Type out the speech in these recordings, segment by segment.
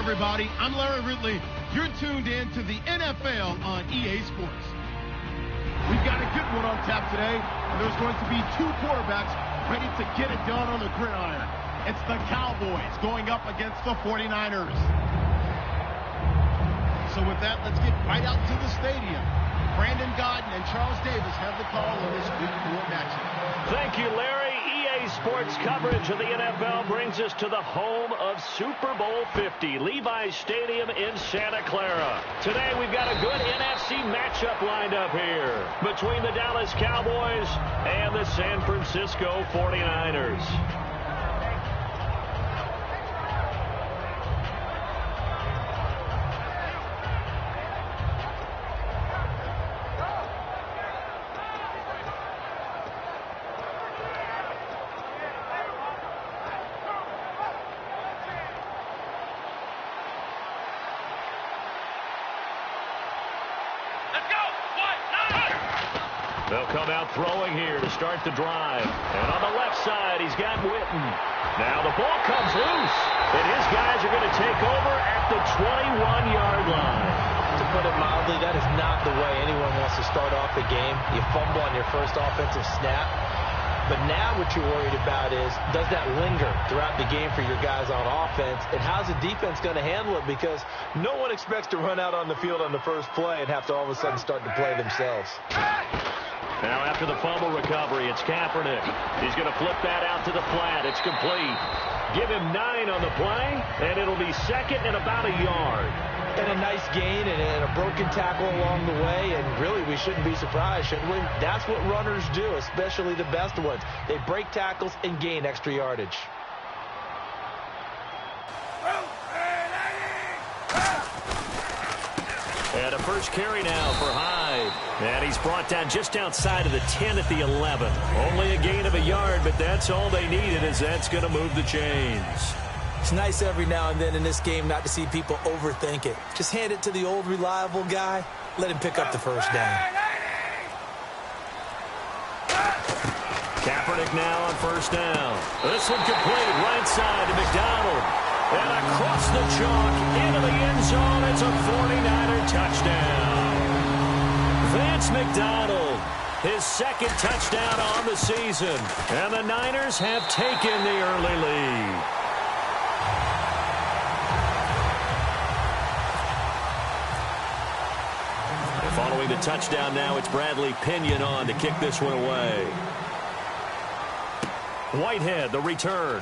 everybody. I'm Larry Ridley. You're tuned in to the NFL on EA Sports. We've got a good one on tap today, and there's going to be two quarterbacks ready to get it done on the gridiron. It's the Cowboys going up against the 49ers. So with that, let's get right out to the stadium. Brandon Godden and Charles Davis have the call on this Week 4 matchup. Thank you, Larry. EA Sports coverage of the NFL brings us to the home of Super Bowl 50, Levi's Stadium in Santa Clara. Today we've got a good NFC matchup lined up here between the Dallas Cowboys and the San Francisco 49ers. They'll come out throwing here to start the drive. And on the left side, he's got Witten. Now the ball comes loose. And his guys are going to take over at the 21-yard line. To put it mildly, that is not the way anyone wants to start off the game. You fumble on your first offensive snap. But now what you're worried about is, does that linger throughout the game for your guys on offense? And how's the defense going to handle it? Because no one expects to run out on the field on the first play and have to all of a sudden start to play themselves. Now after the fumble recovery, it's Kaepernick. He's going to flip that out to the flat. It's complete. Give him 9 on the play, and it'll be second and about a yard. And a nice gain and a broken tackle along the way, and really we shouldn't be surprised, shouldn't we? That's what runners do, especially the best ones. They break tackles and gain extra yardage. And a first carry now for Hyde. And he's brought down just outside of the 10 at the 11. Only a gain of a yard, but that's all they needed, as that's going to move the chains. It's nice every now and then in this game not to see people overthink it. Just hand it to the old reliable guy. Let him pick up the first down. Kaepernick now on first down. This one complete right side to McDonald. And across the chalk into the end zone. It's a 49er touchdown. Vance McDonald, his second touchdown on the season. And the Niners have taken the early lead. Following the touchdown now, it's Bradley Pinion on to kick this one away. Whitehead, the return.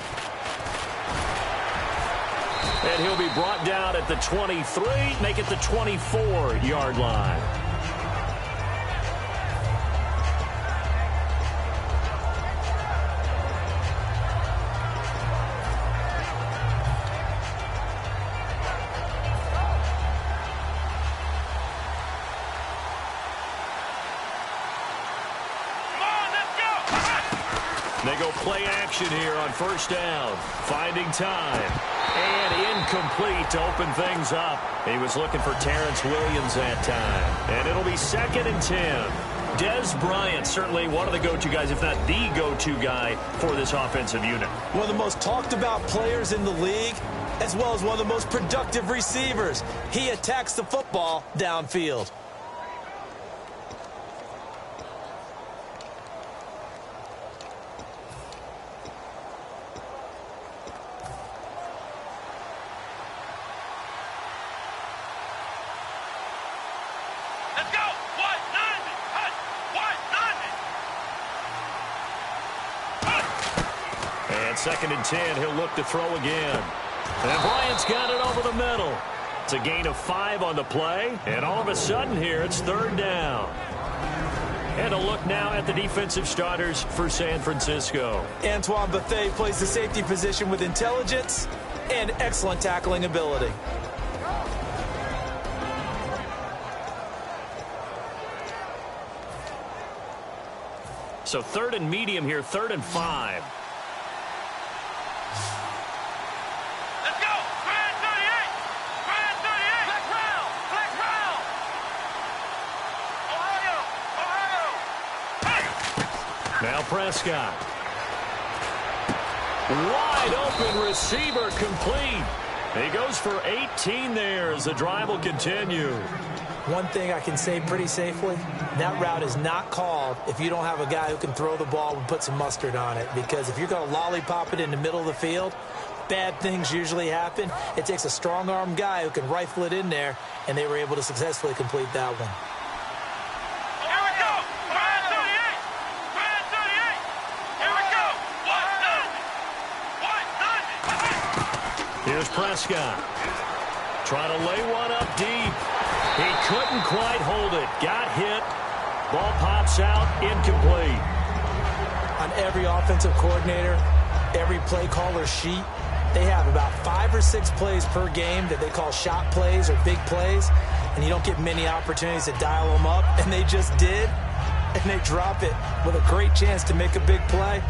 And he'll be brought down at the 23, make it the 24-yard line. They go play action here on first down. Finding time. And incomplete to open things up. He was looking for Terrence Williams that time. And it'll be second and 10. Dez Bryant, certainly one of the go-to guys, if not the go-to guy for this offensive unit. One of the most talked about players in the league, as well as one of the most productive receivers. He attacks the football downfield. Second and 10, he'll look to throw again. And Bryant's got it over the middle. It's a gain of 5 on the play. And all of a sudden here, it's third down. And a look now at the defensive starters for San Francisco. Antoine Bethea plays the safety position with intelligence and excellent tackling ability. So third and medium here, 3rd and 5. Now Prescott. Wide open receiver complete. He goes for 18 there as the drive will continue. One thing I can say pretty safely, that route is not called if you don't have a guy who can throw the ball and put some mustard on it. Because if you're going to lollipop it in the middle of the field, bad things usually happen. It takes a strong-arm guy who can rifle it in there, and they were able to successfully complete that one. Here we go! 38! Here we go! 1-0! 1-0! Here's Prescott. Trying to lay one up deep. He couldn't quite hold it. Got hit. Ball pops out. Incomplete. On every offensive coordinator, every play caller sheet, they have about 5 or 6 plays per game that they call shot plays or big plays, and you don't get many opportunities to dial them up, and they just did, and they drop it with a great chance to make a big play.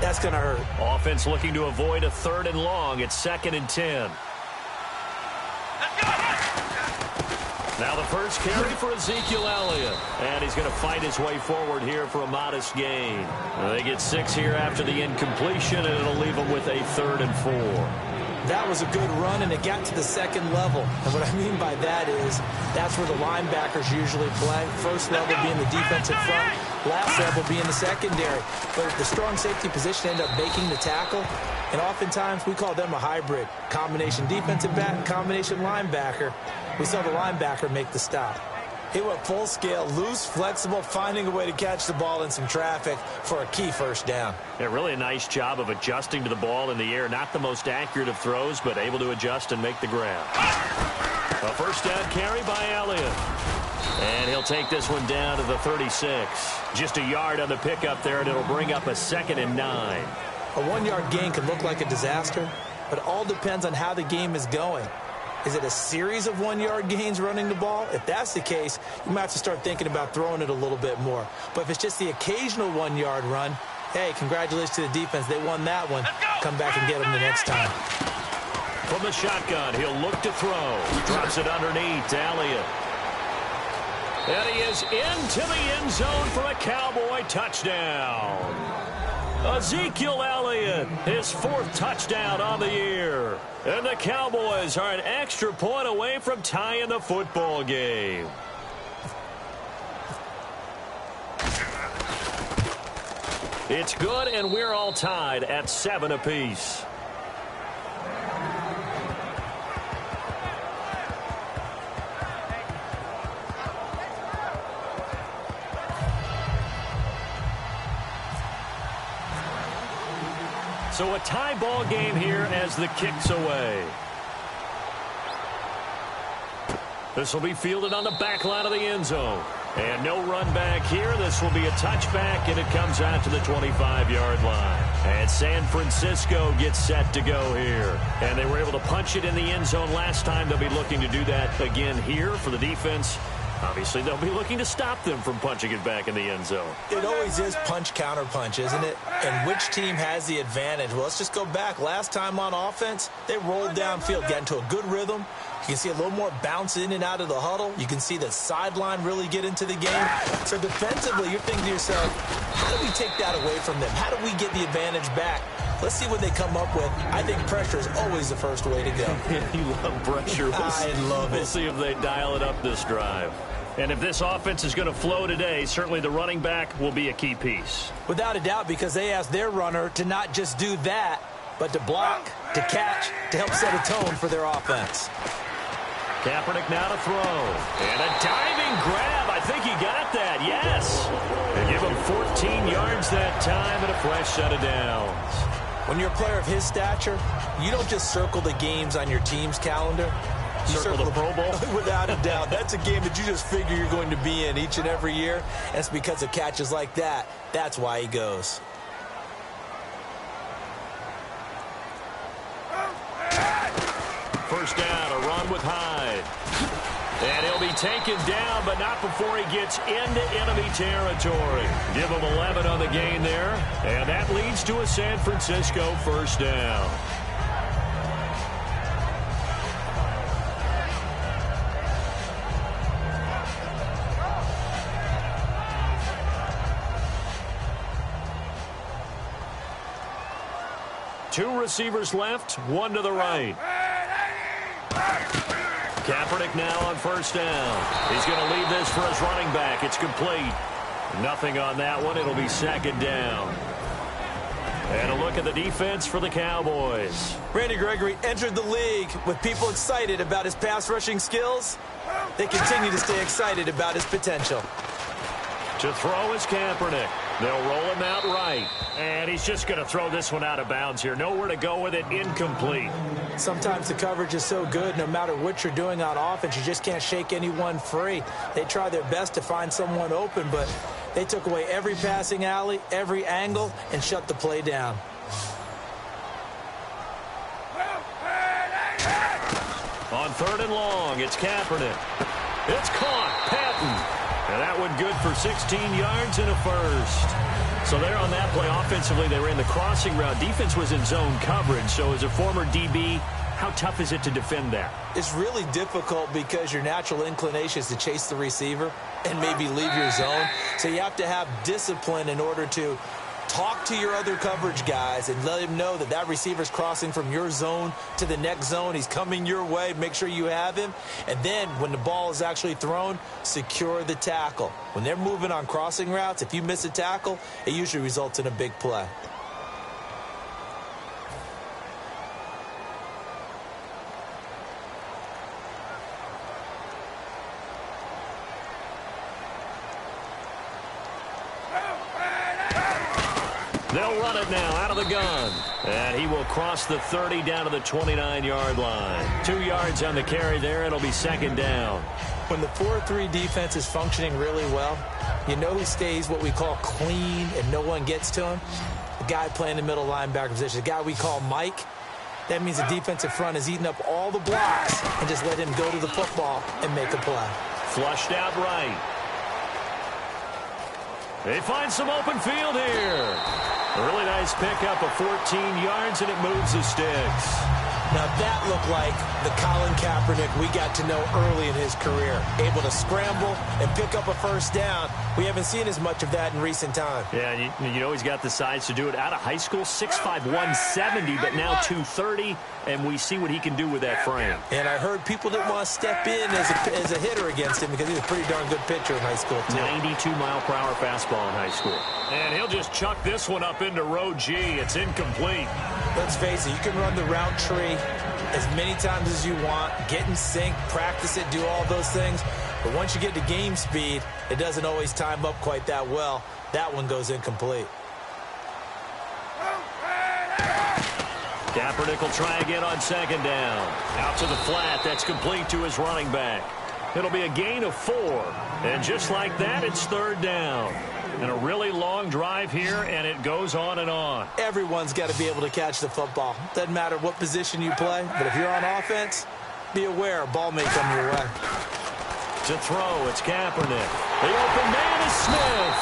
That's going to hurt. Offense looking to avoid a 3rd and long. It's 2nd and 10. Now the first carry for Ezekiel Elliott. And he's going to fight his way forward here for a modest gain. They get 6 here after the incompletion, and it'll leave them with a 3rd and 4. That was a good run, and it got to the 2nd level. And what I mean by that is that's where the linebackers usually play. First level being the defensive front, last level being the secondary. But the strong safety position ended up making the tackle. And oftentimes we call them a hybrid. Combination defensive back, combination linebacker. We saw the linebacker make the stop. He went full scale, loose, flexible, finding a way to catch the ball in some traffic for a key first down. Yeah, really a nice job of adjusting to the ball in the air. Not the most accurate of throws, but able to adjust and make the grab. A first down carry by Elliott. And he'll take this one down to the 36. Just a yard on the pickup there, and it'll bring up a 2nd and 9. A 1-yard gain can look like a disaster, but it all depends on how the game is going. Is it a series of 1-yard gains running the ball? If that's the case, you might have to start thinking about throwing it a little bit more. But if it's just the occasional 1-yard run, hey, congratulations to the defense. They won that one. Come back and get them the next time. From the shotgun, he'll look to throw. Drops it underneath to Elliott. And he is into the end zone for a Cowboy touchdown. Ezekiel Elliott, his 4th touchdown on the year. And the Cowboys are an extra point away from tying the football game. It's good, and we're all tied at 7 apiece. So a tie ball game here as the kick's away. This will be fielded on the back line of the end zone. And no run back here. This will be a touchback, and it comes out to the 25-yard line. And San Francisco gets set to go here. And they were able to punch it in the end zone last time. They'll be looking to do that again here for the defense. Obviously, they'll be looking to stop them from punching it back in the end zone. It always is punch-counter-punch, isn't it? And which team has the advantage? Well, let's just go back. Last time on offense, they rolled downfield, got into a good rhythm. You can see a little more bounce in and out of the huddle. You can see the sideline really get into the game. So defensively, you're thinking to yourself, how do we take that away from them? How do we get the advantage back? Let's see what they come up with. I think pressure is always the first way to go. You love pressure. I love it. We'll see if they dial it up this drive. And if this offense is going to flow today, certainly the running back will be a key piece. Without a doubt, because they asked their runner to not just do that, but to block, to catch, to help set a tone for their offense. Kaepernick now to throw. And a diving grab. I think he got that. Yes. They give him 14 yards that time and a fresh set of downs. When you're a player of his stature, you don't just circle the games on your team's calendar. You circle the Pro Bowl? Without a doubt. That's a game that you just figure you're going to be in each and every year. And it's because of catches like that. That's why he goes. First down, a run with Hyde. And he'll be taken down, but not before he gets into enemy territory. Give him 11 on the gain there. And that leads to a San Francisco first down. Two receivers left, one to the right. Kaepernick now on first down. He's going to leave this for his running back. It's complete. Nothing on that one. It'll be second down. And a look at the defense for the Cowboys. Randy Gregory entered the league with people excited about his pass rushing skills. They continue to stay excited about his potential. To throw is Kaepernick. They'll roll him out right. And he's just going to throw this one out of bounds here. Nowhere to go with it. Incomplete. Sometimes the coverage is so good, no matter what you're doing on offense, you just can't shake anyone free. They try their best to find someone open, but they took away every passing alley, every angle, and shut the play down. On third and long, it's Kaepernick. It's caught. Patton. And that one good for 16 yards and a first. So there on that play, offensively, they ran the crossing route. Defense was in zone coverage. So as a former DB, how tough is it to defend that? It's really difficult because your natural inclination is to chase the receiver and maybe leave your zone. So you have to have discipline in order to talk to your other coverage guys and let him know that that receiver's crossing from your zone to the next zone. He's coming your way. Make sure you have him. And then when the ball is actually thrown, secure the tackle. When they're moving on crossing routes, if you miss a tackle, it usually results in a big play. They'll run it now out of the gun. And he will cross the 30 down to the 29-yard line. 2 yards on the carry there. It'll be second down. When the 4-3 defense is functioning really well, you know who stays what we call clean and no one gets to him? The guy playing the middle linebacker position, the guy we call Mike. That means the defensive front is eating up all the blocks and just let him go to the football and make a play. Flushed out right. They find some open field here. A really nice pickup of 14 yards, and it moves the sticks. Now that looked like the Colin Kaepernick we got to know early in his career. Able to scramble and pick up a first down. We haven't seen as much of that in recent time. Yeah, you know he's got the size to do it. Out of high school, 6'5", 170, but now 230, and we see what he can do with that frame. And I heard people didn't want to step in as a hitter against him because he's a pretty darn good pitcher in high school, too. 92-mile-per-hour fastball in high school. And he'll just chuck this one up into row G. It's incomplete. Let's face it, you can run the route tree as many times as you want, get in sync, practice it, do all those things. But once you get to game speed, it doesn't always time up quite that well. That one goes incomplete. Kaepernick will try again on second down. Out to the flat. That's complete to his running back. It'll be a gain of 4. And just like that, it's third down. And a really long drive here, and it goes on and on. Everyone's got to be able to catch the football. Doesn't matter what position you play, but if you're on offense, be aware a ball may come your way. To throw, it's Kaepernick. The open man is Smith.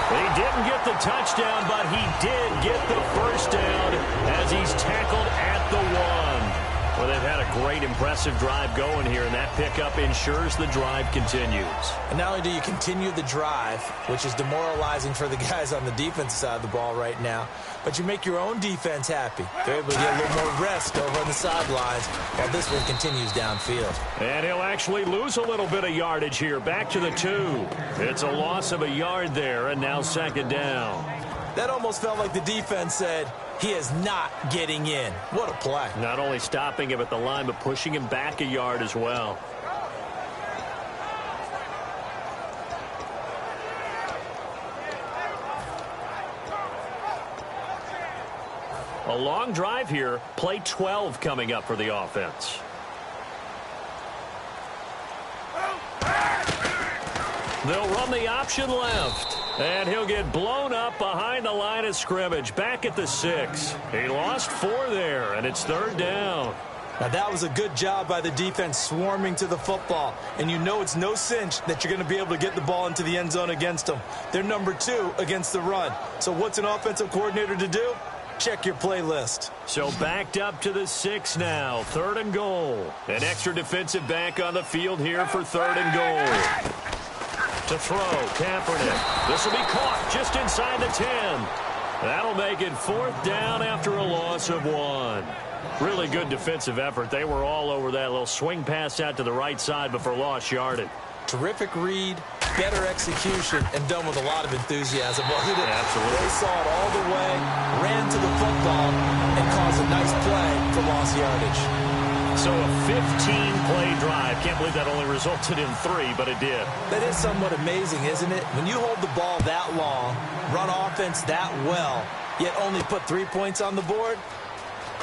He didn't get the touchdown, but he did get the first down as he's tackled at the 1. Well, they've had a great, impressive drive going here, and that pickup ensures the drive continues. And not only do you continue the drive, which is demoralizing for the guys on the defensive side of the ball right now, but you make your own defense happy. They're able to get a little more rest over on the sidelines while this one continues downfield. And he'll actually lose a little bit of yardage here, back to the 2. It's a loss of a yard there, and now second down. That almost felt like the defense said, he is not getting in. What a play. Not only stopping him at the line, but pushing him back a yard as well. A long drive here. Play 12 coming up for the offense. They'll run the option left. And he'll get blown up behind the line of scrimmage. Back at the 6. He lost 4 there, and it's third down. Now that was a good job by the defense swarming to the football. And you know it's no cinch that you're going to be able to get the ball into the end zone against them. They're number 2 against the run. So what's an offensive coordinator to do? Check your playlist. So backed up to the 6 now. Third and goal. An extra defensive back on the field here for third and goal. To throw, Kaepernick. This will be caught just inside the 10. That'll make it 4th down after a loss of 1. Really good defensive effort. They were all over that little swing pass out to the right side before lost yardage. Terrific read, better execution, and done with a lot of enthusiasm. Wasn't it? Absolutely. They saw it all the way, ran to the football, and caused a nice play for lost yardage. So a 15-play drive. Can't believe that only resulted in 3, but it did. That is somewhat amazing, isn't it? When you hold the ball that long, run offense that well, yet only put 3 points on the board,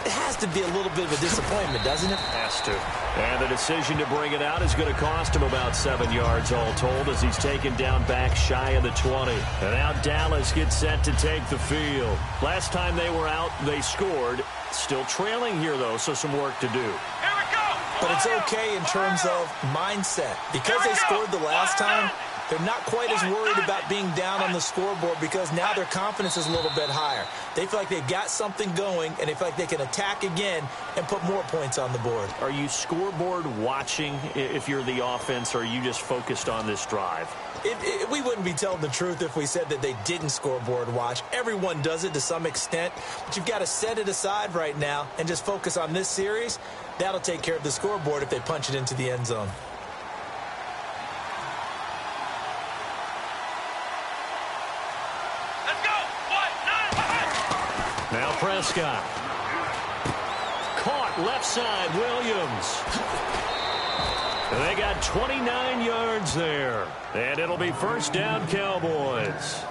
it has to be a little bit of a disappointment, doesn't it? Has to. And the decision to bring it out is going to cost him about 7 yards all told as he's taken down back shy of the 20. And now Dallas gets set to take the field. Last time they were out, they scored. Still trailing here, though, so some work to do. Here we go. But it's okay in terms of mindset. Because they scored the last time, they're not quite as worried about being down on the scoreboard because now their confidence is a little bit higher. They feel like they've got something going, and they feel like they can attack again and put more points on the board. Are you scoreboard watching if you're the offense, or are you just focused on this drive? We wouldn't be telling the truth if we said that they didn't scoreboard watch. Everyone does it to some extent, but you've got to set it aside right now and just focus on this series. That'll take care of the scoreboard if they punch it into the end zone. Let's go. 1, 9, Now Prescott. Caught left side, Williams. They got 29 yards there. And it'll be 1st down, Cowboys.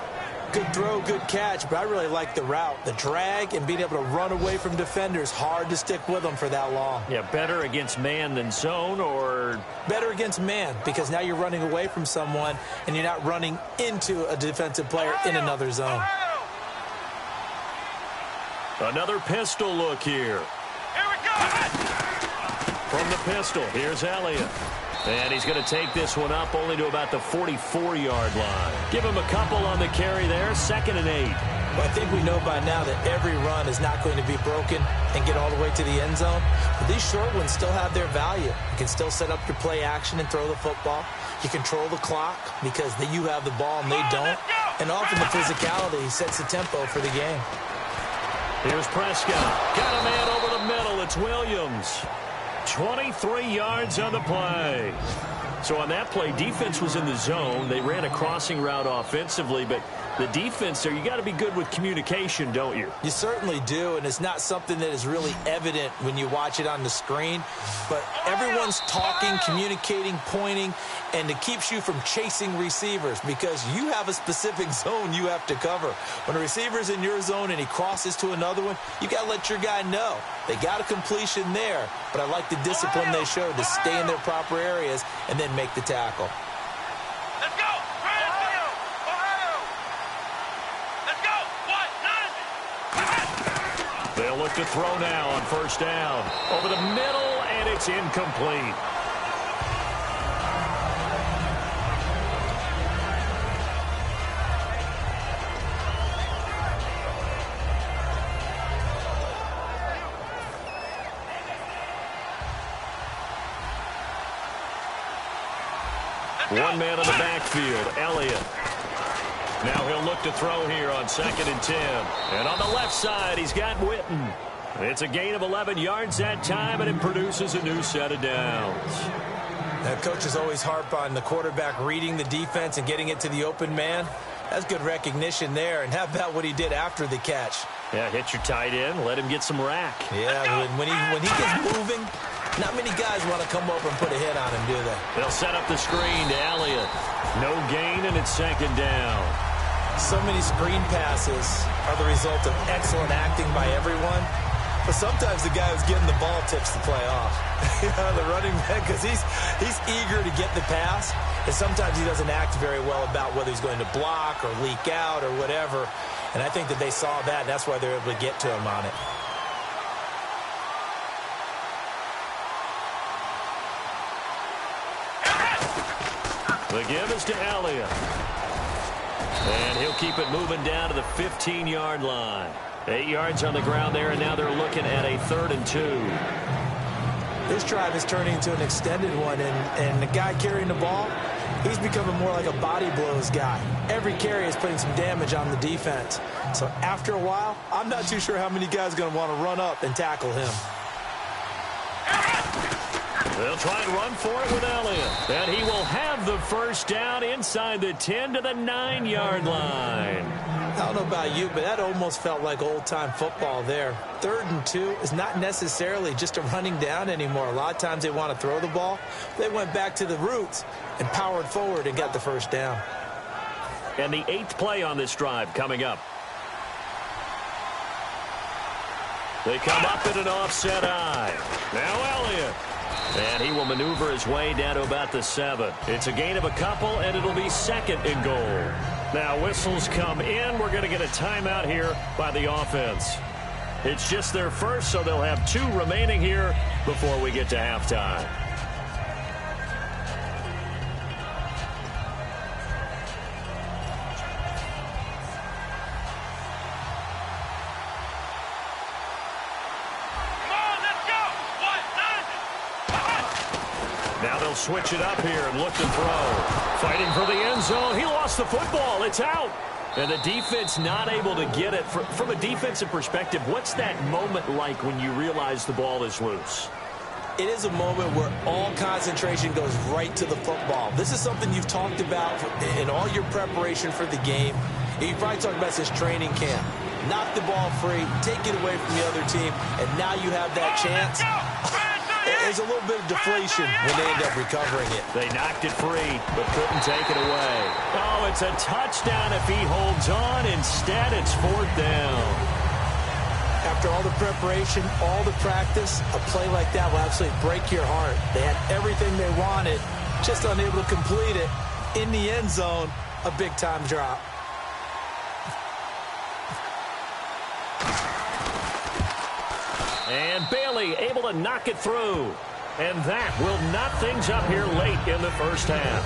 Good throw, good catch, but I really like the route. The drag and being able to run away from defenders, hard to stick with them for that long. Yeah, better against man than zone, or? Better against man, because now you're running away from someone and you're not running into a defensive player in another zone. Another pistol look here. Here we go. From the pistol, here's Elliott. And he's going to take this one up only to about the 44-yard line. Give him a couple on the carry there, 2nd and 8. Well, I think we know by now that every run is not going to be broken and get all the way to the end zone. But these short ones still have their value. You can still set up your play action and throw the football. You control the clock because you have the ball and they don't. And often the physicality sets the tempo for the game. Here's Prescott. Got a man over the middle. It's Williams. 23 yards on the play. So on that play, defense was in the zone. They ran a crossing route offensively, but the defense there, you got to be good with communication, don't you? You certainly do, and it's not something that is really evident when you watch it on the screen. But everyone's talking, communicating, pointing, and it keeps you from chasing receivers because you have a specific zone you have to cover. When a receiver's in your zone and he crosses to another one, you got to let your guy know. They got a completion there, but I like the discipline they showed to stay in their proper areas and then make the tackle. Let's go. Ohio. Ohio. Let's go. 1, 9. They'll look to throw now on 1st down. Over the middle, and it's incomplete. One man in the backfield, Elliott. Now he'll look to throw here on 2nd and 10. And on the left side, he's got Witten. It's a gain of 11 yards that time, and it produces a new set of downs. Now, coaches always harp on the quarterback reading the defense and getting it to the open man. That's good recognition there. And how about what he did after the catch? Yeah, hit your tight end, let him get some rack. Yeah, when he gets moving, not many guys want to come over and put a hit on him, do they? They'll set up the screen to Elliott. No gain, and it's 2nd down. So many screen passes are the result of excellent acting by everyone. But sometimes the guy who's getting the ball tips the play off. The running back, because he's eager to get the pass. And sometimes he doesn't act very well about whether he's going to block or leak out or whatever. And I think that they saw that, and that's why they're able to get to him on it. The give is to Elliott. And he'll keep it moving down to the 15-yard line. 8 yards on the ground there, and now they're looking at a 3rd and 2. This drive is turning into an extended one, and the guy carrying the ball, He's becoming more like a body blows guy. Every carry is putting some damage on the defense. So after a while, I'm not too sure how many guys are going to want to run up and tackle him. They'll try and run for it with Elliott. And he will have the first down inside the 10 to the 9-yard line. I don't know about you, but that almost felt like old-time football there. 3rd and 2 is not necessarily just a running down anymore. A lot of times they want to throw the ball. They went back to the roots and powered forward and got the first down. And the 8th play on this drive coming up. They come up in an offset eye. Now Elliott. And he will maneuver his way down to about the 7. It's a gain of a couple, and it'll be 2nd and goal. Now whistles come in. We're going to get a timeout here by the offense. It's just their first, so they'll have 2 remaining here before we get to halftime. Now they'll switch it up here and look to throw. Fighting for the end zone. He lost the football. It's out. And the defense not able to get it. From a defensive perspective, what's that moment like when you realize the ball is loose? It is a moment where all concentration goes right to the football. This is something you've talked about in all your preparation for the game. You probably talked about this training camp. Knock the ball free, take it away from the other team, and now you have that chance. There's a little bit of deflation when they end up recovering it. They knocked it free, but couldn't take it away. Oh, it's a touchdown if he holds on. Instead, it's 4th down. After all the preparation, all the practice, a play like that will absolutely break your heart. They had everything they wanted, just unable to complete it. In the end zone, a big-time drop. And Bailey able to knock it through. And that will knot things up here late in the first half.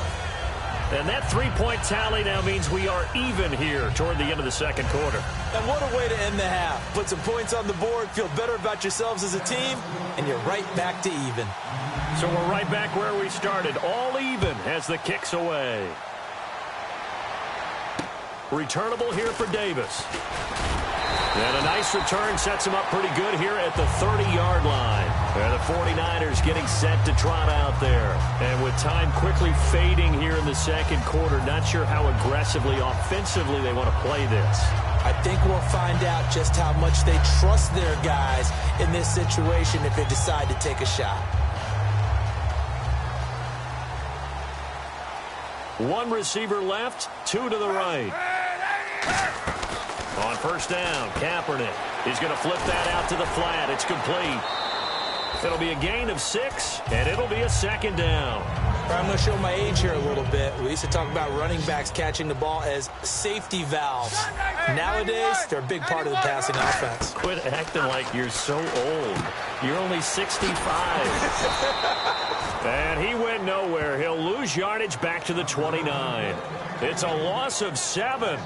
And that 3-point tally now means we are even here toward the end of the second quarter. And what a way to end the half. Put some points on the board, feel better about yourselves as a team, and you're right back to even. So we're right back where we started, all even as the kick's away. Returnable here for Davis. And a nice return sets him up pretty good here at the 30-yard line. And the 49ers getting set to trot out there. And with time quickly fading here in the second quarter, not sure how aggressively, offensively they want to play this. I think we'll find out just how much they trust their guys in this situation if they decide to take a shot. One receiver left, 2 to the right. On first down, Kaepernick. He's going to flip that out to the flat. It's complete. It'll be a gain of 6, and it'll be a 2nd down. I'm going to show my age here a little bit. We used to talk about running backs catching the ball as safety valves. Nowadays, they're a big part of the passing offense. Quit acting like you're so old. You're only 65. And he went nowhere. He'll lose yardage back to the 29. It's a loss of 7.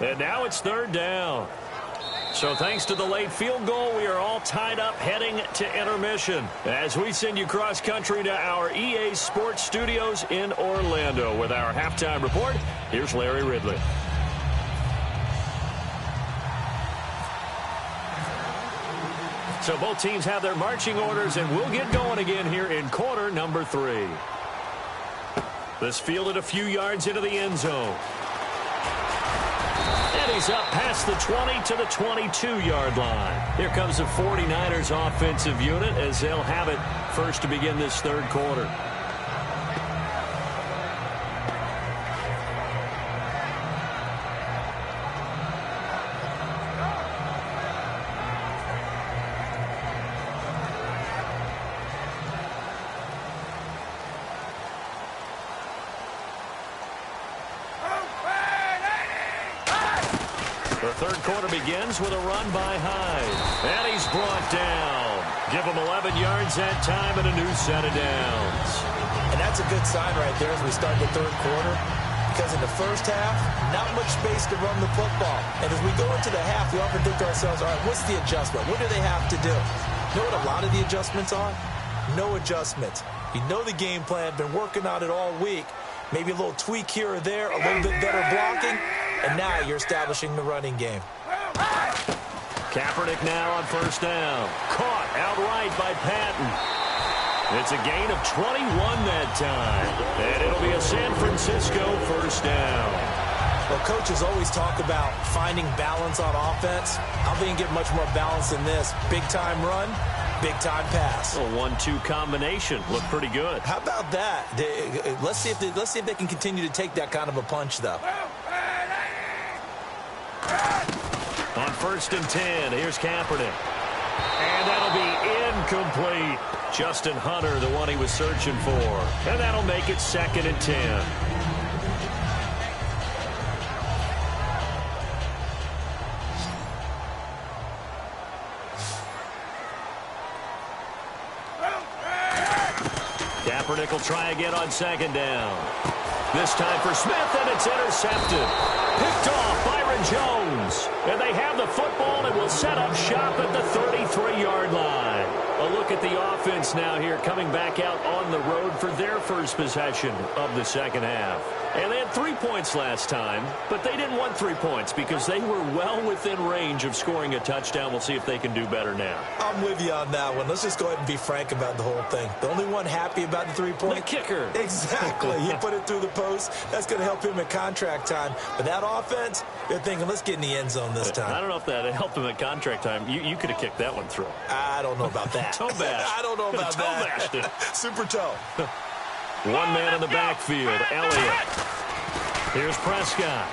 And now it's 3rd down. So thanks to the late field goal, we are all tied up heading to intermission. As we send you cross-country to our EA Sports Studios in Orlando with our halftime report, here's Larry Ridley. So both teams have their marching orders, and we'll get going again here in quarter number 3. This fielded a few yards into the end zone. And he's up past the 20 to the 22-yard line. Here comes the 49ers offensive unit as they'll have it first to begin this 3rd quarter. The 3rd quarter begins with a run by Hyde. And he's brought down. Give him 11 yards that time and a new set of downs. And that's a good sign right there as we start the 3rd quarter. Because in the first half, not much space to run the football. And as we go into the half, we often think to ourselves, all right, what's the adjustment? What do they have to do? You know what a lot of the adjustments are? No adjustments. You know the game plan, been working on it all week. maybe a little tweak here or there, a little bit better blocking, and now you're establishing the running game. Kaepernick now on first down. Caught outright by Patton. It's a gain of 21 that time. And it'll be a San Francisco first down. Well, coaches always talk about finding balance on offense. I don't think you get much more balance than this. Big-time run, big-time pass. A 1-2 combination. Looked pretty good. How about that? Let's see if they can continue to take that kind of a punch, though. On first and 10, here's Kaepernick. And that'll be incomplete. Justin Hunter, the one he was searching for. And that'll make it 2nd and 10. Kaepernick will try again on 2nd down. This time for Smith, and it's intercepted. Picked off Byron Jones. And they have the football and will set up shop at the 33-yard line. A look at the offense now here, coming back out on the road for their first possession of the second half. And they had 3 points last time, but they didn't want 3 points because they were well within range of scoring a touchdown. We'll see if they can do better now. I'm with you on that one. Let's just go ahead and be frank about the whole thing. The only one happy about the 3-point? The kicker. Exactly. He put it through the post. That's going to help him at contract time. But that offense, they're thinking, let's get in the end zone this time. I don't know if that helped him at contract time. You could have kicked that one through. I don't know about that. Toe bash. I don't know about that. Toe bashed it. Super toe. One man in the backfield, Elliott. Here's Prescott.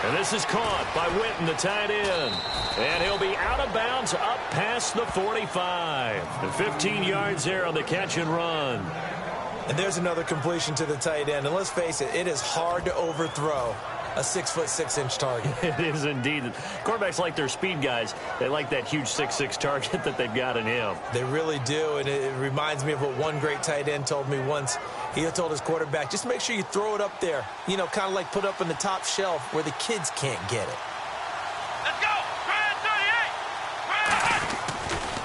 And this is caught by Witten, the tight end. And he'll be out of bounds up past the 45. And 15 yards there on the catch and run. And there's another completion to the tight end. And let's face it, it is hard to overthrow a 6'6" target. It is indeed. Quarterbacks like their speed guys. They like that huge 6'6" target that they've got in him. They really do, and it reminds me of what one great tight end told me once. He told his quarterback, just make sure you throw it up there, you know, kind of like put up in the top shelf where the kids can't get it. Let's go! Brand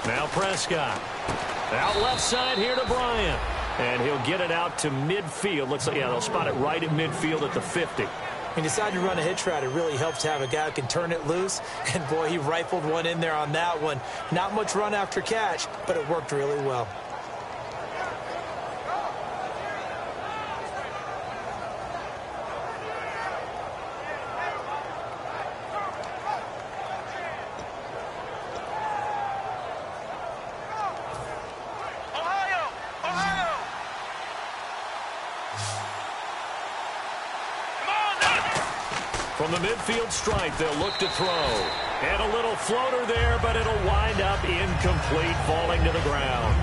38! Now Prescott. Out left side here to Bryant. And he'll get it out to midfield. Looks like, yeah, they'll spot it right at midfield at the 50. When you decide to run a hitch route, it really helps to have a guy who can turn it loose. And, boy, he rifled one in there on that one. Not much run after catch, but it worked really well. From the midfield stripe, they'll look to throw. And a little floater there, but it'll wind up incomplete, falling to the ground.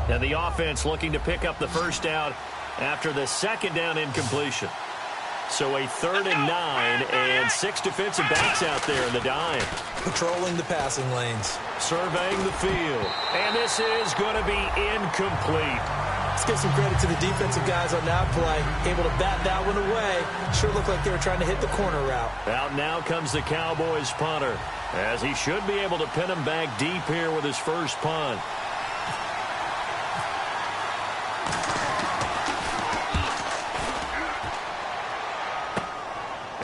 And the offense looking to pick up the first down after the second down incompletion. So a 3rd and 9 and 6 defensive backs out there in the dime. Patrolling the passing lanes. Surveying the field. And this is going to be incomplete. Let's give some credit to the defensive guys on that play. Able to bat that one away. Sure looked like they were trying to hit the corner route. Out now comes the Cowboys punter, as he should be able to pin him back deep here with his first punt.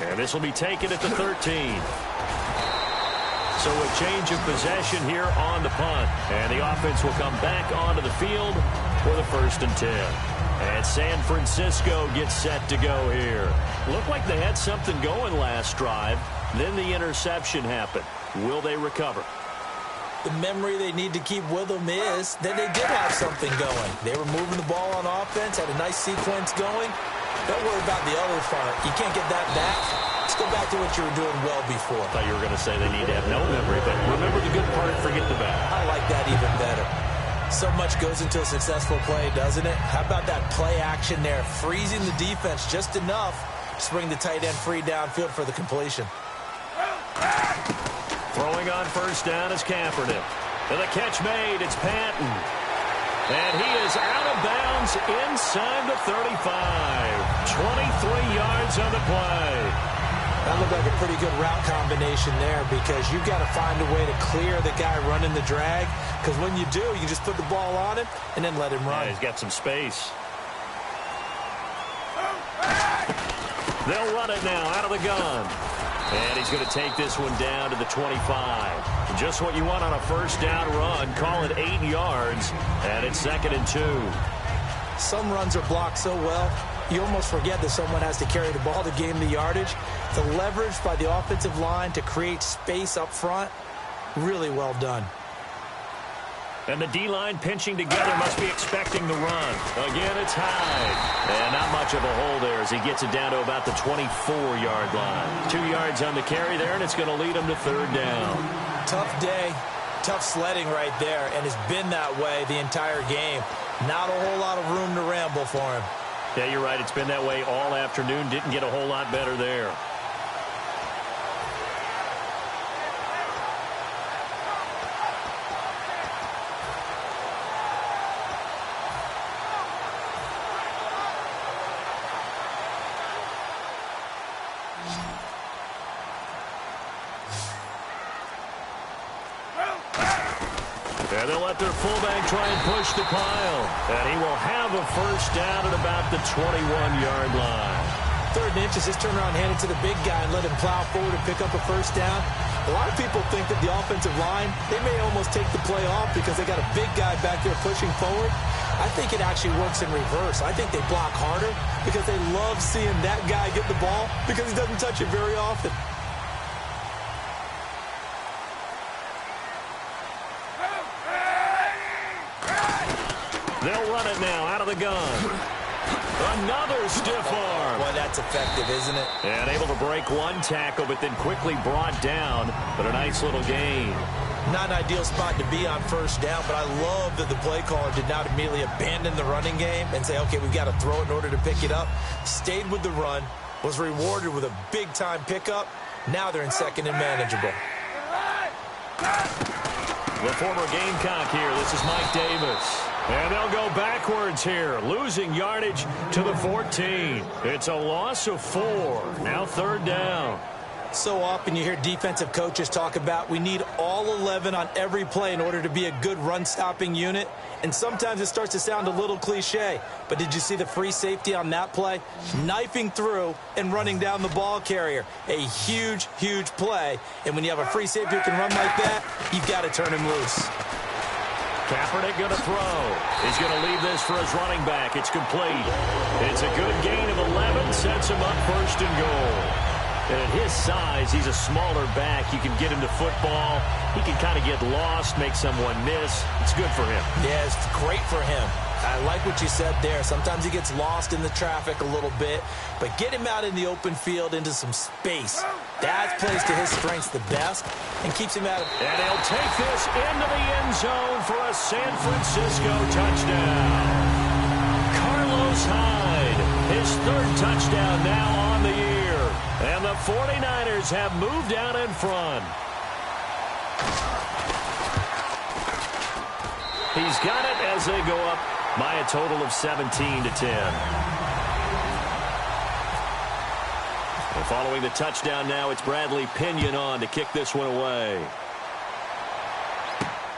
And this will be taken at the 13. So a change of possession here on the punt. And the offense will come back onto the field for the 1st and 10. And San Francisco gets set to go here. Looked like they had something going last drive. Then the interception happened. Will they recover? The memory they need to keep with them is that they did have something going. They were moving the ball on offense, had a nice sequence going. Don't worry about the other part. You can't get that back. Let's go back to what you were doing well before. I thought you were going to say they need to have no memory, but remember the good part, forget the bad. I like that even better. So much goes into a successful play, doesn't it? How about that play action there? Freezing the defense just enough to bring the tight end free downfield for the completion. Throwing on first down is Kaepernick. And the catch made, it's Patton. And he is out of bounds inside the 35. 23 yards on the play. That looked like a pretty good route combination there because you've got to find a way to clear the guy running the drag. Because when you do, you just put the ball on him and then let him run. Yeah, he's got some space. They'll run it now out of the gun. And he's going to take this one down to the 25. Just what you want on a first down run. Call it 8 yards. And it's 2nd and 2. Some runs are blocked so well, you almost forget that someone has to carry the ball to gain the yardage. The leverage by the offensive line to create space up front, really well done. And the D-line pinching together must be expecting the run. Again, it's Hyde. And not much of a hole there as he gets it down to about the 24-yard line. 2 yards on the carry there, and it's going to lead him to 3rd down. Tough day, tough sledding right there, and it's been that way the entire game. Not a whole lot of room to ramble for him. Yeah, you're right. It's been that way all afternoon. Didn't get a whole lot better there. And they'll let their fullback try and push the pile. And he will have a first down at about the 21-yard line. 3rd and inches, just turn around, hand it to the big guy and let him plow forward and pick up a first down. A lot of people think that the offensive line, they may almost take the play off because they got a big guy back there pushing forward. I think it actually works in reverse. I think they block harder because they love seeing that guy get the ball because he doesn't touch it very often. They'll run it now out of the gun. Another stiff arm. Boy, that's effective, isn't it? And able to break one tackle, but then quickly brought down. But a nice little gain. Not an ideal spot to be on first down, but I love that the play caller did not immediately abandon the running game and say, okay, we've got to throw it in order to pick it up. Stayed with the run, was rewarded with a big-time pickup. Now they're in 2nd and manageable. The former Gamecock here. This is Mike Davis. And they'll go backwards here, losing yardage to the 14. It's a loss of 4. Now 3rd down. So often you hear defensive coaches talk about we need all 11 on every play in order to be a good run-stopping unit. And sometimes it starts to sound a little cliche. But did you see the free safety on that play? Knifing through and running down the ball carrier. A huge, huge play. And when you have a free safety who can run like that, you've got to turn him loose. Kaepernick going to throw. He's going to leave this for his running back. It's complete. It's a good gain of 11. Sets him up 1st and goal. And at his size, he's a smaller back. You can get him to football. He can kind of get lost, make someone miss. It's good for him. Yeah, it's great for him. I like what you said there. Sometimes he gets lost in the traffic a little bit, but get him out in the open field into some space. That plays to his strengths the best and keeps him out of... And he'll take this into the end zone for a San Francisco touchdown. Carlos Hyde, his 3rd touchdown now on the year. And the 49ers have moved out in front. He's got it as they go up by a total of 17-10. And following the touchdown now, it's Bradley Pinion on to kick this one away.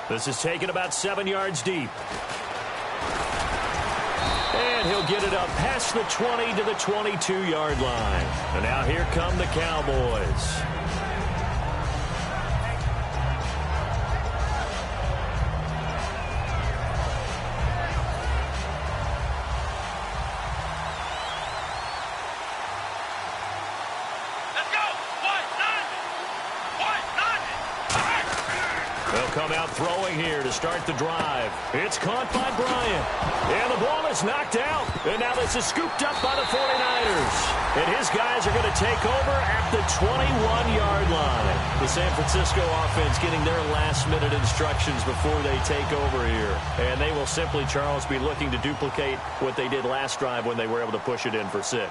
This is taken about 7 yards deep. And he'll get it up past the 20 to the 22-yard line. And now here come the Cowboys. Come out throwing here to start the drive. It's caught by Bryant. And the ball is knocked out. And now this is scooped up by the 49ers. And his guys are going to take over at the 21-yard line. The San Francisco offense getting their last-minute instructions before they take over here. And they will simply, Charles, be looking to duplicate what they did last drive when they were able to push it in for 6.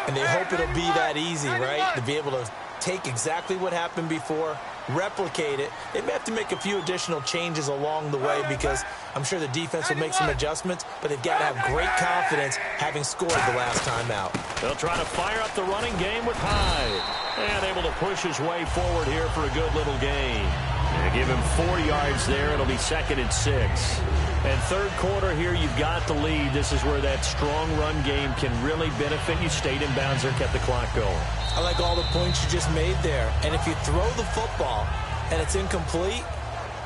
And they hope it'll be that easy, right? To be able to take exactly what happened before, replicate it. They may have to make a few additional changes along the way because I'm sure the defense will make some adjustments, but they've got to have great confidence having scored the last time out. They'll try to fire up the running game with Hyde. And able to push his way forward here for a good little gain. They give him 4 yards there. It'll be 2nd and 6. And third quarter here, you've got the lead. This is where that strong run game can really benefit you. Stayed in bounds there, kept the clock going. I like all the points you just made there. And if you throw the football and it's incomplete,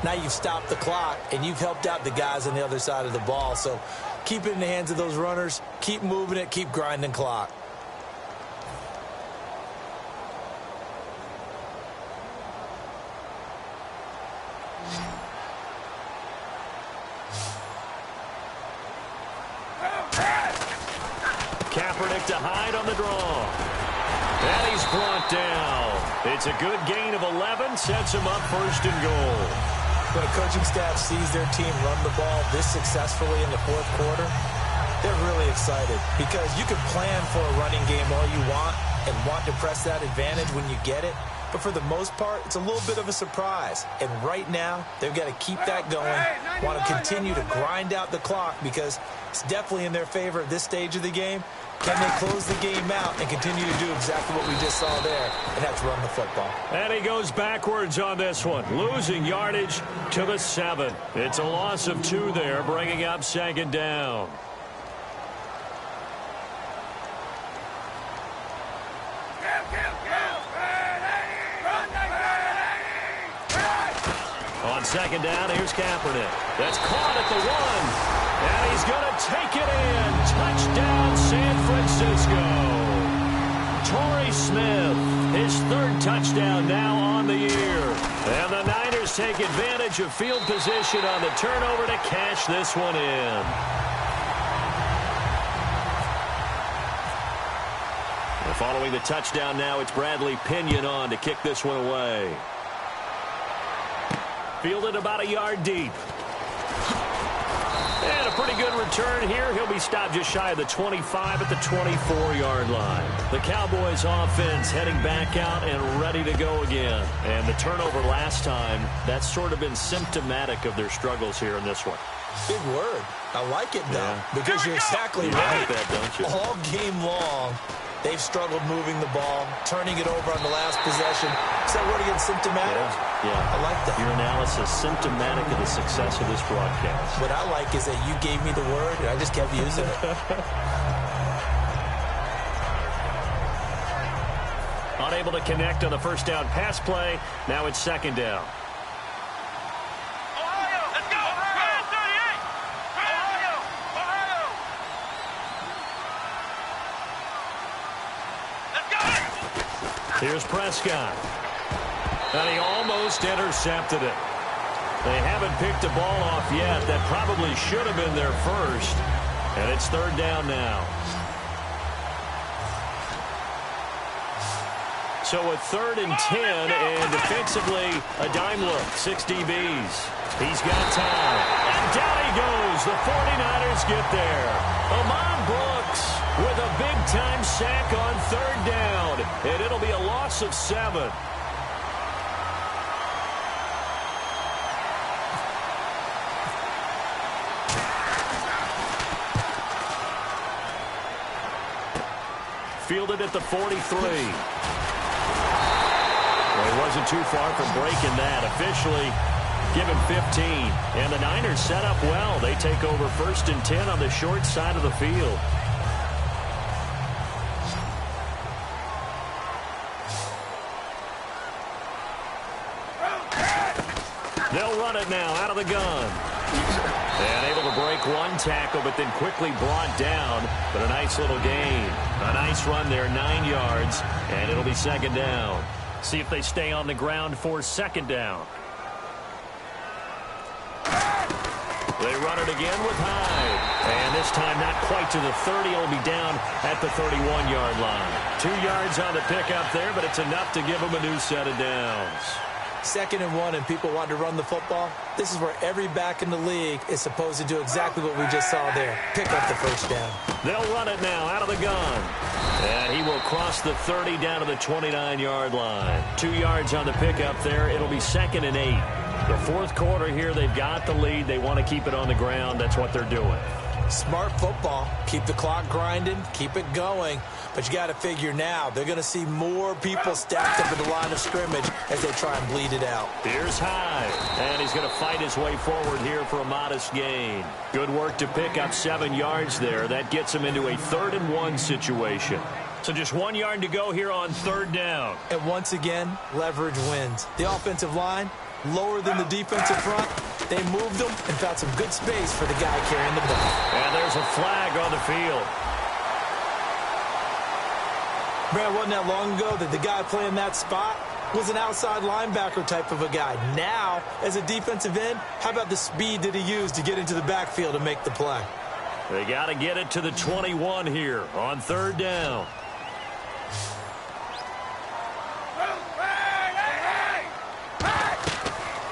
now you've stopped the clock and you've helped out the guys on the other side of the ball. So keep it in the hands of those runners. Keep moving it. Keep grinding clock. Kaepernick to Hyde on the draw. And he's brought down. It's a good gain of 11. Sets him up 1st and goal. When a coaching staff sees their team run the ball this successfully in the 4th quarter, they're really excited because you can plan for a running game all you want and want to press that advantage when you get it. But for the most part, it's a little bit of a surprise. And right now, they've got to keep that going, want to continue to grind out the clock because it's definitely in their favor at this stage of the game. Can they close the game out and continue to do exactly what we just saw there, and that's run the football? And he goes backwards on this one, losing yardage to the 7. It's a loss of 2 there, bringing up 2nd down. On 2nd down, here's Kaepernick. That's caught at the 1. And he's going to take it in. Touchdown, San Francisco. Torrey Smith, his 3rd touchdown now on the year. And the Niners take advantage of field position on the turnover to cash this one in. And following the touchdown now, it's Bradley Pinion on to kick this one away. Fielded about a yard deep. And a pretty good return here. He'll be stopped just shy of the 25 at the 24-yard line. The Cowboys offense heading back out and ready to go again. And the turnover last time, that's sort of been symptomatic of their struggles here in this one. Big word. I like it, though, because you're exactly you right. like that, don't you? All game long, they've struggled moving the ball, turning it over on the last possession. Is that word again, symptomatic? Yeah. I like that. Your analysis, symptomatic of the success of this broadcast. What I like is that you gave me the word, and I just kept using it. Unable to connect on the 1st down pass play. Now it's 2nd down. Ohio, let's go! Ohio, 38! Ohio! Ohio! Let's go! Here's Prescott. And he almost intercepted it. They haven't picked a ball off yet. That probably should have been their first. And it's 3rd down now. So a 3rd and 10, and defensively, a dime look. 6 DBs. He's got time. And down he goes. The 49ers get there. Ahmad Brooks with a big-time sack on 3rd down. And it'll be a loss of 7. Fielded at the 43. Well, he wasn't too far from breaking that. Officially, give him 15. And the Niners set up well. They take over 1st and 10 on the short side of the field. They'll run it now out of the gun. And able to break one tackle, but then quickly brought down. But a nice little gain. A nice run there, 9 yards. And it'll be 2nd down. See if they stay on the ground for 2nd down. They run it again with Hyde. And this time not quite to the 30. It'll be down at the 31-yard line. 2 yards on the pickup there, but it's enough to give them a new set of downs. 2nd and 1 and people want to run the football, this is where every back in the league is supposed to do exactly what we just saw there. Pick up the first down. They'll run it now out of the gun. And he will cross the 30 down to the 29-yard line. 2 yards on the pickup there. It'll be 2nd and 8. The fourth quarter here, they've got the lead. They want to keep it on the ground. That's what they're doing. Smart football. Keep the clock grinding. Keep it going. But you got to figure now, they're going to see more people stacked up in the line of scrimmage as they try and bleed it out. Here's Hyde. And he's going to fight his way forward here for a modest gain. Good work to pick up 7 yards there. That gets him into a 3rd and 1 situation. So just 1 yard to go here on 3rd down. And once again, leverage wins. The offensive line, lower than the defensive front. They moved them and found some good space for the guy carrying the ball. And there's a flag on the field. Man, wasn't that long ago that the guy playing that spot was an outside linebacker type of a guy. Now, as a defensive end, how about the speed that he used to get into the backfield and make the play? They got to get it to the 21 here on 3rd down.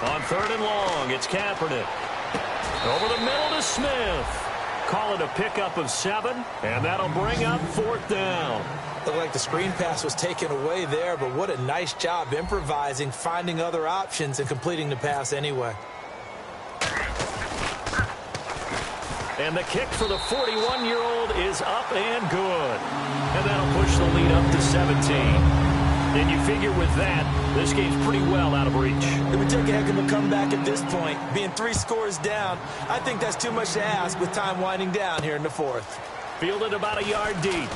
On 3rd and long, it's Kaepernick. Over the middle to Smith. Call it a pickup of 7, and that'll bring up 4th down. Looked like the screen pass was taken away there, but what a nice job improvising, finding other options, and completing the pass anyway. And the kick for the 41-year-old is up and good. And that'll push the lead up to 17. And you figure with that, this game's pretty well out of reach. It would take a heck of a comeback at this point. Being 3 scores down, I think that's too much to ask with time winding down here in the 4th. Fielded about a yard deep.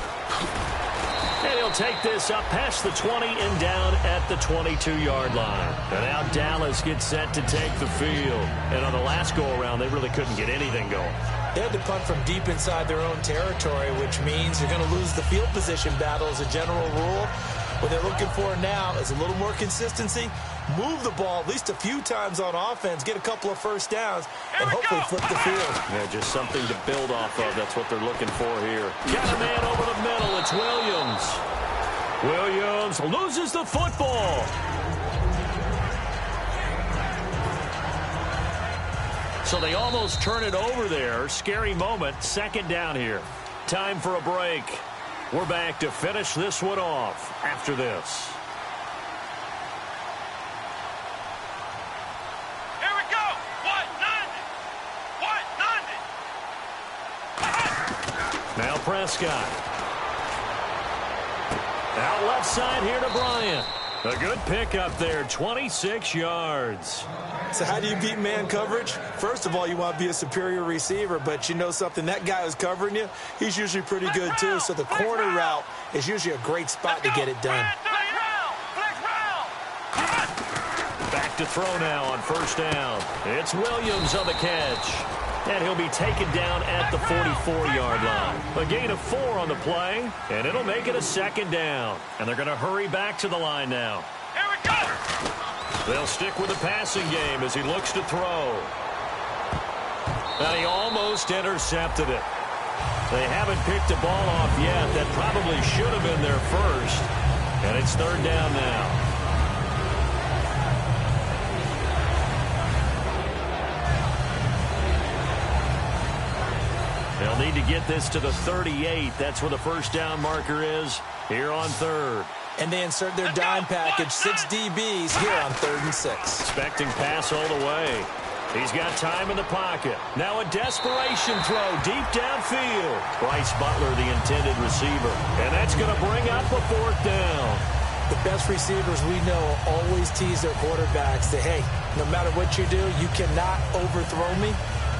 And he'll take this up past the 20 and down at the 22-yard line. And now Dallas gets set to take the field. And on the last go-around, they really couldn't get anything going. They had to punt from deep inside their own territory, which means you're going to lose the field position battle as a general rule. What they're looking for now is a little more consistency, move the ball at least a few times on offense, get a couple of first downs, and hopefully flip the field. Yeah, just something to build off of. That's what they're looking for here. Got a man over the middle. It's Williams. Williams loses the football. So they almost turn it over there. Scary moment. 2nd down here. Time for a break. We're back to finish this one off after this. Here we go. 190. Now Prescott. Out left side here to Bryant. A good pickup there, 26 yards. So how do you beat man coverage? First of all, you want to be a superior receiver, but you know something, that guy who's covering you, he's usually pretty good too. So the corner route is usually a great spot to get it done. Back to throw now on 1st down. It's Williams on the catch. And he'll be taken down at the 44-yard line. A gain of 4 on the play, and it'll make it a 2nd down. And they're going to hurry back to the line now. Here we go. They'll stick with the passing game as he looks to throw. And he almost intercepted it. They haven't picked the ball off yet. That probably should have been their first. And it's 3rd down now. They'll need to get this to the 38. That's where the 1st down marker is here on 3rd. And they insert their dime package, 6 DBs here on 3rd and 6. Expecting pass all the way. He's got time in the pocket. Now a desperation throw deep downfield. Bryce Butler, the intended receiver. And that's going to bring up a 4th down. The best receivers we know always tease their quarterbacks that, hey, no matter what you do, you cannot overthrow me.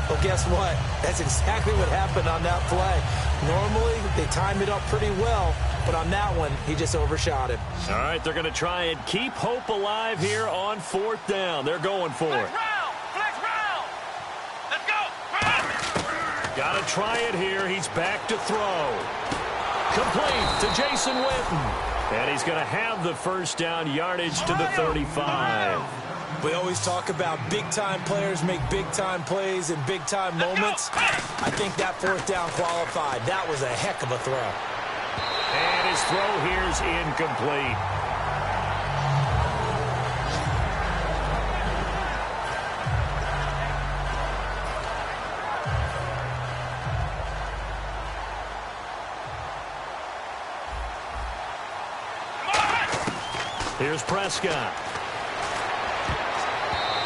Well, guess what? That's exactly what happened on that play. Normally, they time it up pretty well, but on that one, he just overshot it. All right, they're going to try and keep hope alive here on 4th down. They're going for it. Flex round. Let's go. Got to try it here. He's back to throw. Complete to Jason Witten. And he's going to have the 1st down, yardage to the 35. We always talk about big-time players make big-time plays in big-time moments. I think that 4th down qualified. That was a heck of a throw. And his throw here is incomplete. Here's Prescott.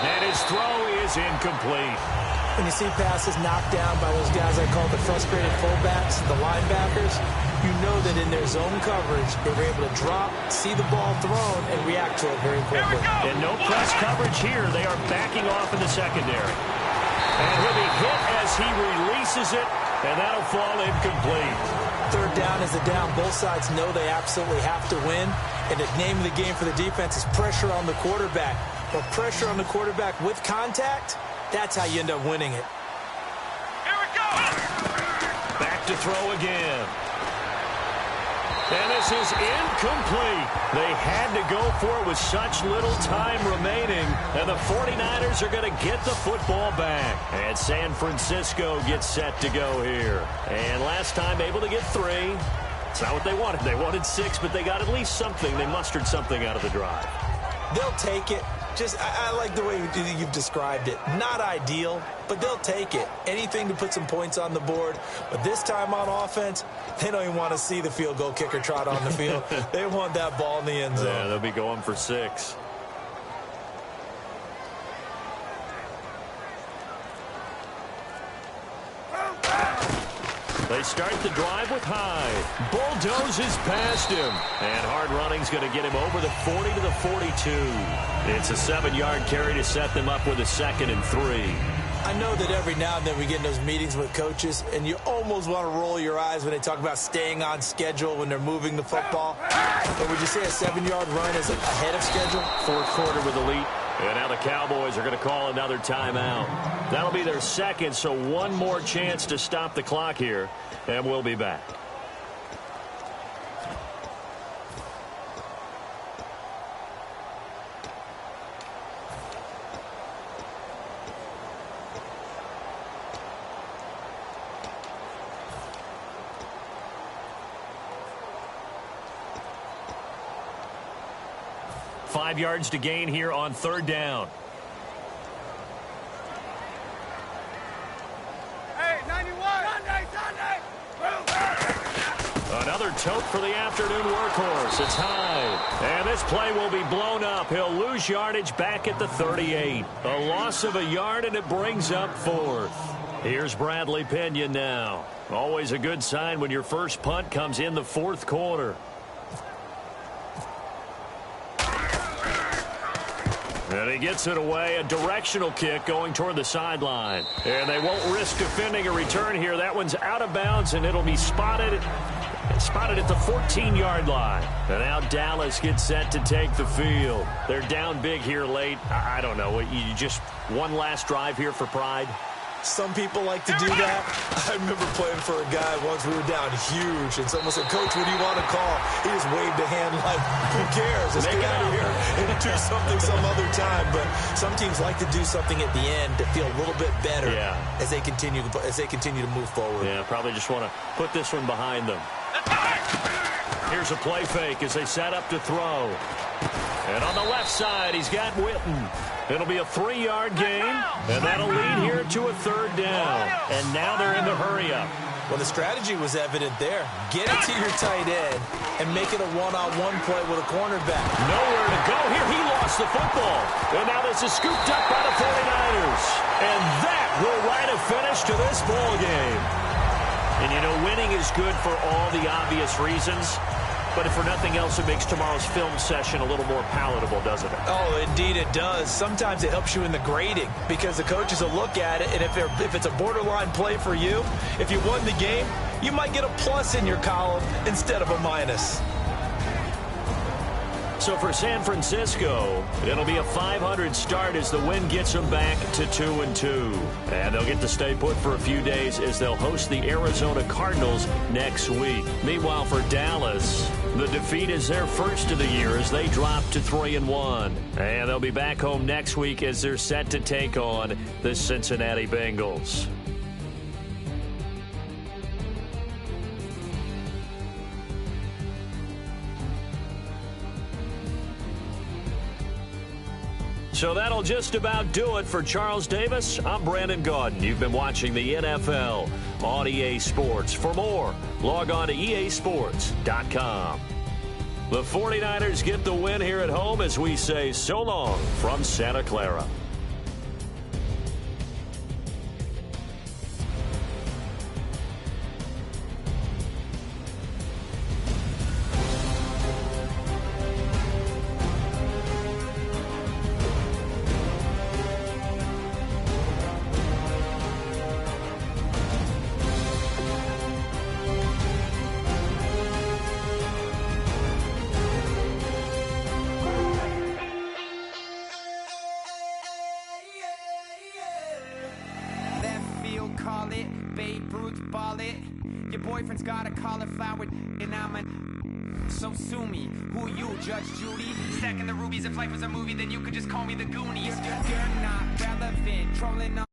And his throw is incomplete. When you see passes knocked down by those guys I call the frustrated fullbacks, the linebackers, you know that in their zone coverage, they were able to drop, see the ball thrown, and react to it very quickly. And no press coverage here. They are backing off in the secondary. And he'll be hit as he releases it, and that'll fall incomplete. Third down is a down. Both sides know they absolutely have to win. And the name of the game for the defense is pressure on the quarterback. But pressure on the quarterback with contact, that's how you end up winning it. Here we go. Back to throw again. And this is incomplete. They had to go for it with such little time remaining. And the 49ers are going to get the football back. And San Francisco gets set to go here. And last time able to get 3. It's not what they wanted. They wanted 6, but they got at least something. They mustered something out of the drive. They'll take it. I like the way you've described it. Not ideal, but they'll take it. Anything to put some points on the board. But this time on offense, they don't even want to see the field goal kicker trot on the field. They want that ball in the end zone. Yeah, they'll be going for 6. They start the drive with Hyde. Bulldozes past him. And hard running's going to get him over the 40 to the 42. It's a 7-yard carry to set them up with a 2nd and 3. I know that every now and then we get in those meetings with coaches, and you almost want to roll your eyes when they talk about staying on schedule when they're moving the football. But would you say a 7-yard run is ahead of schedule? Fourth quarter with the lead. And now the Cowboys are going to call another timeout. That'll be their 2nd, so one more chance to stop the clock here, and we'll be back. Five yards to gain here on 3rd down. Hey, 91. Sunday. Another tote for the afternoon workhorse. It's Hyde. And this play will be blown up. He'll lose yardage back at the 38. A loss of a yard, and it brings up 4th. Here's Bradley Pinion now. Always a good sign when your first punt comes in the 4th quarter. And he gets it away, a directional kick going toward the sideline. And they won't risk defending a return here. That one's out of bounds, and it'll be spotted at the 14-yard line. And now Dallas gets set to take the field. They're down big here late. I don't know. You just one last drive here for pride? Some people like to do that. I remember playing for a guy once. We were down huge, and someone said, "Coach, what do you want to call?" He just waved a hand like, "Who cares? Let's get out of here and do something some other time." But some teams like to do something at the end to feel a little bit better as they continue to move forward. Yeah, probably just want to put this one behind them. Here's a play fake as they set up to throw. And on the left side, he's got Witten. It'll be a 3-yard gain, and that'll lead here to a 3rd down. And now they're in the hurry-up. Well, the strategy was evident there. Get it to your tight end and make it a one-on-one play with a cornerback. Nowhere to go here. He lost the football. And now this is scooped up by the 49ers. And that will write a finish to this ball game. And, you know, winning is good for all the obvious reasons. But if for nothing else, it makes tomorrow's film session a little more palatable, doesn't it? Oh, indeed it does. Sometimes it helps you in the grading because the coaches will look at it, and if it's a borderline play for you, if you won the game, you might get a plus in your column instead of a minus. So for San Francisco, it'll be a 500 start as the win gets them back to 2-2. And they'll get to stay put for a few days as they'll host the Arizona Cardinals next week. Meanwhile, for Dallas, the defeat is their first of the year as they drop to 3-1. And they'll be back home next week as they're set to take on the Cincinnati Bengals. So that'll just about do it for Charles Davis. I'm Brandon Gaudin. You've been watching the NFL on EA Sports. For more, log on to easports.com. The 49ers get the win here at home as we say so long from Santa Clara. Call it, Babe Ruth ball it. Your boyfriend's got a cauliflower and I'm so sue me. Who you, Judge Judy? Stacking the rubies. If life was a movie, then you could just call me the Goonies. You're not relevant, trolling on